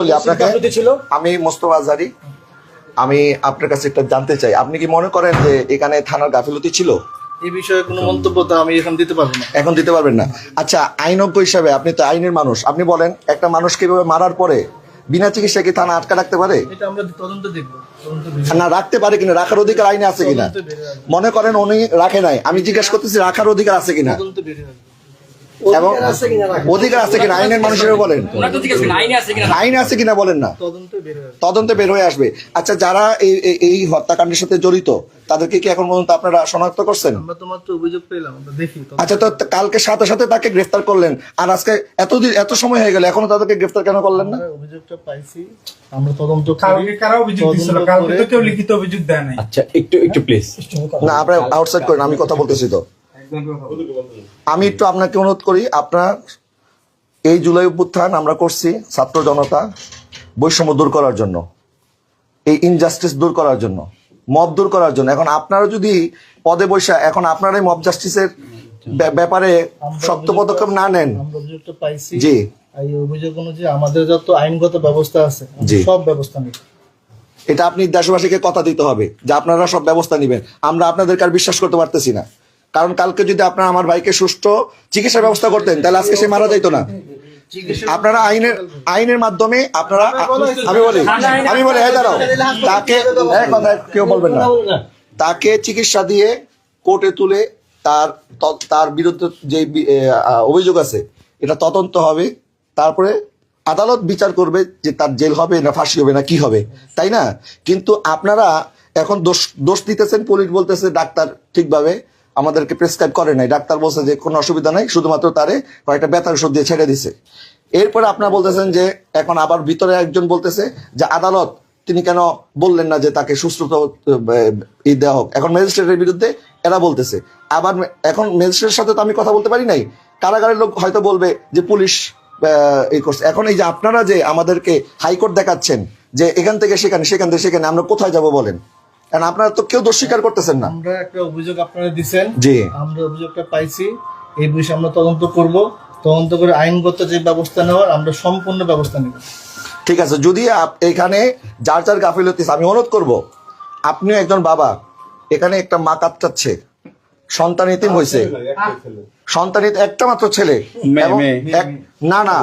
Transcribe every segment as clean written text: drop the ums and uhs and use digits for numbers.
আপনাকে আমি মোস্তফা আজহারী, আমি আপনার কাছে একটা জানতে চাই, আপনি কি মনে করেন যে এখানে থানার গাফিলতি ছিল? এই বিষয়ে কোনো মন্তব্য তো আমি এখন দিতে পারবো না। এখন দিতে পারবেন না? আচ্ছা, আইনজ্ঞ হিসাবে আপনি তো আইনের মানুষ, আপনি বলেন একটা মানুষকে এভাবে মারার পরে বিনা চিকিৎসা কি থানা আটকা রাখতে পারে? এটা আমরা তদন্ত দেখব। না, রাখতে পারে কিনা, রাখার অধিকার আইনে আছে কিনা? মনে করেন উনি রাখে নাই, আমি জিজ্ঞেস করতেছি রাখার অধিকার আছে কিনা, এবং অধিকার আছে কিনা আইনের মানুষের বলেন, আইন আছে কিনা বলেন না, তদন্তে বের হয়ে আসবে। আচ্ছা, যারা এই হত্যাকাণ্ডের সাথে জড়িত তাদেরকে কি এখন পর্যন্ত আপনারা শনাক্ত করছেন? আমরা তো মাত্র অভিযোগ পেলাম, আমরা দেখি। আচ্ছা, তো কালকে সাথে সাথে তাকে গ্রেফতার করলেন, আর আজকে এত সময় হয়ে গেল এখনো তাদেরকে গ্রেফতার কেন করলেন না? অভিযোগটা পাইছি, আমরা তদন্ত করি। কারা অভিযোগ দিছিল? কালকে তো কেউ লিখিত অভিযোগ দেয় নাই। আচ্ছা, একটু প্লিজ না, আপনারা আউটসাইড করেন, আমি কথা বলতেছি তো। আমি একটু আপনাকে অনুরোধ করি, আপনার এই জুলাই অভ্যুত্থান আমরা করছি ছাত্র জনতা বৈষম্য দূর করার জন্য, এই ইনজাস্টিস দূর করার জন্য, মব দূর করার জন্য। এখন আপনারা যদি পদে বৈশা এখন আপনারা এই মব জাস্টিসের ব্যাপারে শক্ত পদক্ষেপ না নেন, আমরা অভিযোগটা পাইছি। জি, এই অভিযোগ অনুযায়ী আমাদের যত আইনগত ব্যবস্থা আছে সব ব্যবস্থা নিব। এটা আপনি দেশবাসীকে কথা দিতে হবে যে আপনারা সব ব্যবস্থা নেবেন। আমরা আপনাদেরকে আর বিশ্বাস করতে পারতেছি না, কারণ কালকে যদি আপনারা আমার ভাইকে সুষ্ঠু চিকিৎসার ব্যবস্থা করতেন তাহলে আজকে সে মারা যাইতো না। আপনারা আইনের মাধ্যমে আপনারা, আমি বলি হ্যাঁ, দাঁড়াও, তাকে কথা কেউ বলবেন না, তাকে চিকিৎসা দিয়ে কোর্টে তুলে তার বিরুদ্ধে যে অভিযোগ আছে এটা তদন্ত হবে, তারপরে আদালত বিচার করবে যে তার জেল হবে না ফাঁসি হবে না কি হবে, তাই না? কিন্তু আপনারা এখন দোষ দিতেছেন, পুলিশ বলতেছে ডাক্তার ঠিকভাবে আমাদেরকে প্রেসক্রাইব করে নাই, ডাক্তার বলছে যে কোনো অসুবিধা নাই, শুধুমাত্র তারে কয়েকটা ব্যথার ওষুধ দিয়ে ছেড়ে দিছে। এরপরে আপনারা বলতেছেন যে এখন আবার ভিতরে একজন বলতেছে যে আদালত তিনি কেন বললেন না যে তাকে সুস্থতা দেওয়া হোক। এখন ম্যাজিস্ট্রেটের বিরুদ্ধে এরা বলতেছে, আবার এখন ম্যাজিস্ট্রেটের সাথে তো আমি কথা বলতে পারি নাই, কারাগারের লোক হয়তো বলবে যে পুলিশ এই করছে। এখন এই যে আপনারা যে আমাদেরকে হাইকোর্ট দেখাচ্ছেন যে এখান থেকে সেখানে, সেখান থেকে সেখানে, আমরা কোথায় যাব বলেন? কারণ আপনারা তো কেউ দোষ স্বীকার করতেছেন না। আমরা একটা অভিযোগ আপনারা দিবেন, জি, আমরা অভিযোগটা পাইছি, এই বিষয়ে আমরা তদন্ত করব, তদন্ত করে আইনগত যে ব্যবস্থা নেওয়ার আমরা সম্পূর্ণ ব্যবস্থা নেব। ঠিক আছে, যদি এখানে যার যার গাফিলতি, আমি অনুরোধ করব, আপনিও একজন বাবা, এখানে একটা মা কাঁদছে, সন্তান ইতিম হয়েছে, সন্তান একটা মাত্র ছেলে, না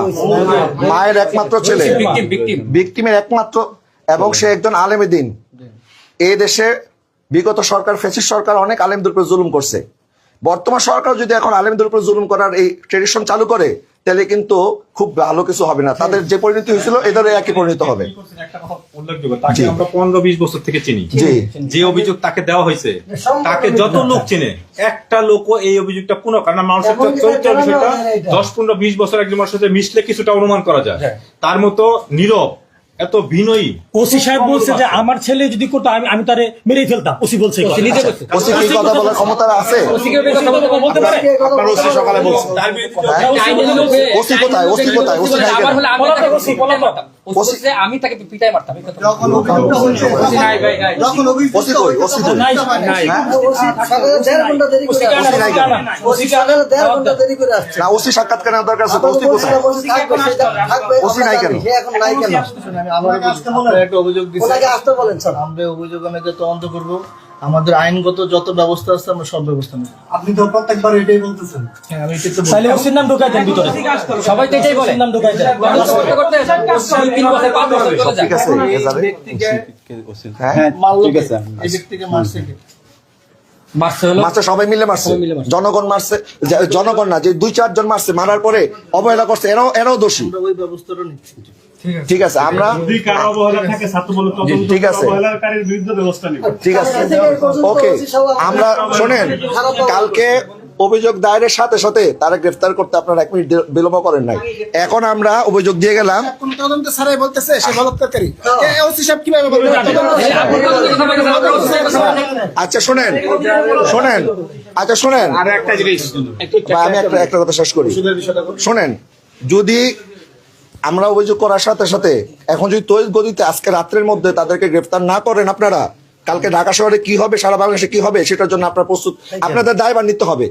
মায়ের একমাত্র ছেলে, ভিকটিমের একমাত্র, এবং সে একজন আলেমে দ্বীন। এই দেশে বিগত সরকার, ফ্যাসিস্ট সরকার অনেক আলেমদের উপর জুলুম করছে। বর্তমান সরকার যদি এখন আলেমদের উপর জুলুম করার এই ট্রেডিশন চালু করে তাহলে কিন্তু খুব ভালো কিছু হবে না, তাদের যে পরিণতি হয়েছিল এদেরও একই পরিণত হবে। তাকে আমরা 15-20 বছর থেকে চিনি, যে অভিযোগ তাকে দেওয়া হয়েছে তাকে যত লোক চিনে, একটা লোকও এই অভিযোগটা কোনো, কারণ মানুষের চরিত্র বিষয়টা 10-15-20 বছর একজন মানুষের সাথে মিশলে কিছুটা অনুমান করা যায়। তার মতো নীরব, এত বিনয়ী। ওসি সাহেব বলছে যে আমার ছেলে যদি করতো আমি তারে মেরেই ফেলতাম। ওসি বলছে, ওসি কি কথা বলার ক্ষমতা আছে? বলতে পারে। আপনার ওসি সকালে বলছে, ওসি কোথায়? ওসি কোথায়? ওসি নাই কেন? আমি তাকে পিটাই মারতাম। ওসি কই? ওসি কই? না, ওসি সাক্ষাৎ কেন দরকার আছে? ওসি কোথায়? ওসি নাই কেন? একটা অভিযোগ দিচ্ছি, আমরা অভিযোগ অনুযায়ী তদন্ত করব, আমাদের আইনগত যত ব্যবস্থা আছে আমরা সব ব্যবস্থা নেব। আপনি তো প্রত্যেকবার এটাই বলতেছেন। হ্যাঁ, আমি এটা তো তাহলে ওসির নাম ঢোকাই দেন ভিতরে, সবাই তো এটাই বলে, নাম ঢোকাই দেন। ঠিক আছে, এই ব্যক্তিকে হ্যাঁ ঠিক আছে, এই ব্যক্তিকে মারছে কে? মারছে সবাই মিলে মারছে, জনগণ মারছে, জনগণ না, যে 2-4 জন মারছে, মারার পরে অবহেলা করছে, এরাও দোষী। আমরা ওই ব্যবস্থাটা নিচ্ছি। ঠিক আছে, আমরা ঠিক আছে, ঠিক আছে, ওকে। আমরা শোনেন, কালকে অভিযোগ দায়েরের সাথে সাথে তারা গ্রেফতার করতে আপনারা 1 মিনিট বিলম্ব করেন নাই। এখন আমরা অভিযোগ দিয়ে গেলাম, কোন তদন্ত ছাড়াই বলতেছে সে বলৎকারী। ওসি সাহেব কিভাবে বলবে? আচ্ছা শোনেন, আচ্ছা শোনেন, আর একটা জিনিস আমি একটা কথা শেষ করি। শোনেন, যদি আমরা অভিযোগ করার সাথে সাথে এখন যদি তৈরি গতিতে আজকে রাত্রের মধ্যে তাদেরকে গ্রেফতার না করেন আপনারা, কালকে ঢাকা শহরে কি হবে, সারা বাংলাদেশে কি হবে, সেটার জন্য আপনার প্রস্তুত, আপনাদের দায়ভার নিতে হবে,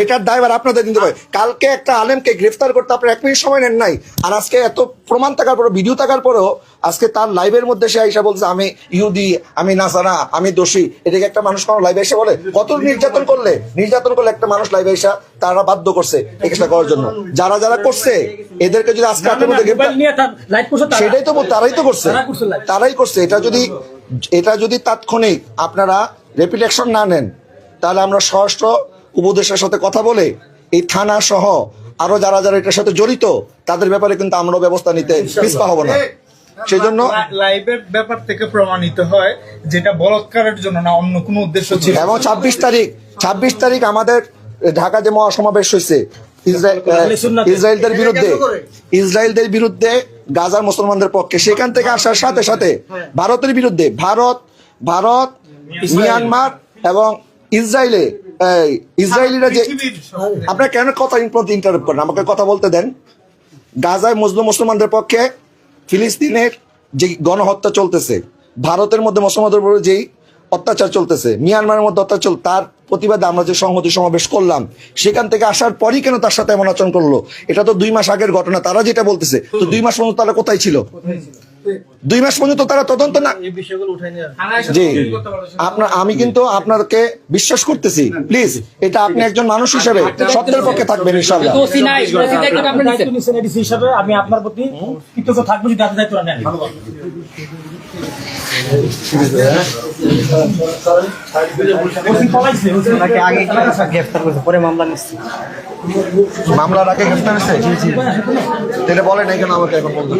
এটার দায়ভার আপনাদের নিতে হবে। কালকে একটা আলেমকে গ্রেফতার করতে আপনার 1 মিনিট সময় নেন নাই, আর আজকে এত প্রমাণ থাকার পরেও, ভিডিও থাকার পরেও আজকে তার লাইভের মধ্যে সে আইসা বলছে আমি ইহুদি, আমি নাসারা, আমি দোষী। এটাকে একটা মানুষ কোনো লাইভে এসে বলে? কত নির্যাতন করলে একটা মানুষ লাইভে এসে তারা বাধ্য করছে এই কাজটা করার জন্য। যারা যারা করছে এদেরকে যদি আজকে রাতের মধ্যে মোবাইল নিয়ে তার লাইট করছে তারা। সেটাই তো তারাই তো করছে, তারা করছে live। তারাই করছে। এটা যদি তাৎক্ষণিক আপনারা রেপিড অ্যাকশন না নেন, তাহলে আমরা স্বরাষ্ট্র উপদেষ্টার সাথে কথা বলে এই থানা সহ আরো যারা যারা এটার সাথে জড়িত তাদের ব্যাপারে কিন্তু আমরাও ব্যবস্থা নিতে পিছপা হব না। সেই জন্য লাইভের ব্যাপার থেকে প্রমাণিত হয় যেটা বলৎকারের জন্য না, অন্য কোনো উদ্দেশ্য ছিল। এবং 26 তারিখ আমাদের ঢাকা যে মহাসমাবেশ হয়েছে ইসরায়েলদের বিরুদ্ধে, গাজার মুসলমানদের পক্ষে, সেখান থেকে আসার সাথে সাথে ভারতের বিরুদ্ধে, ভারত মিয়ানমার এবং ইসরায়েলিরা যে, আপনার কেন কথা ইন্টারাপ্ট করেন, আমাকে কথা বলতে দেন। গাজায় মুসলমানদের পক্ষে ফিলিস্তিনের যে গণহত্যা চলতেছে, ভারতের মধ্যে মুসলমানদের উপর যেই অত্যাচার চলতেছে, মিয়ানমারের মধ্যে অত্যাচার, তার প্রতিবাদে আমরা যে সংহতি সমাবেশ করলাম, সেখান থেকে আসার পরই কেন তার সাথে এমন আচরণ করলো? এটা তো 2 মাস আগের ঘটনা। তারা যেটা বলতেছে, তো 2 মাস পর্যন্ত তারা কোথায় ছিল? 2 মাস পর্যন্ত তারা তদন্ত না। এই বিষয়গুলো উঠাই নিয়ে জি, আমি কিন্তু আপনাকে বিশ্বাস করতেছি, প্লিজ এটা আপনি একজন মানুষ হিসেবে সত্যের পক্ষে থাকবেন ইনশাআল্লাহ। দোষী নাই, দোষী দায়িত্ব আপনি নিছেন। দায়িত্ব নিছেন এডিসি হিসাবে, আমি আপনার প্রতি কৃতজ্ঞ থাকবো যদি আপনি দায়িত্ব নেন। মামলার আগে গ্রেফতার হয়েছে? তাহলে বলেন, এই কেন আমাকে এখন বলতে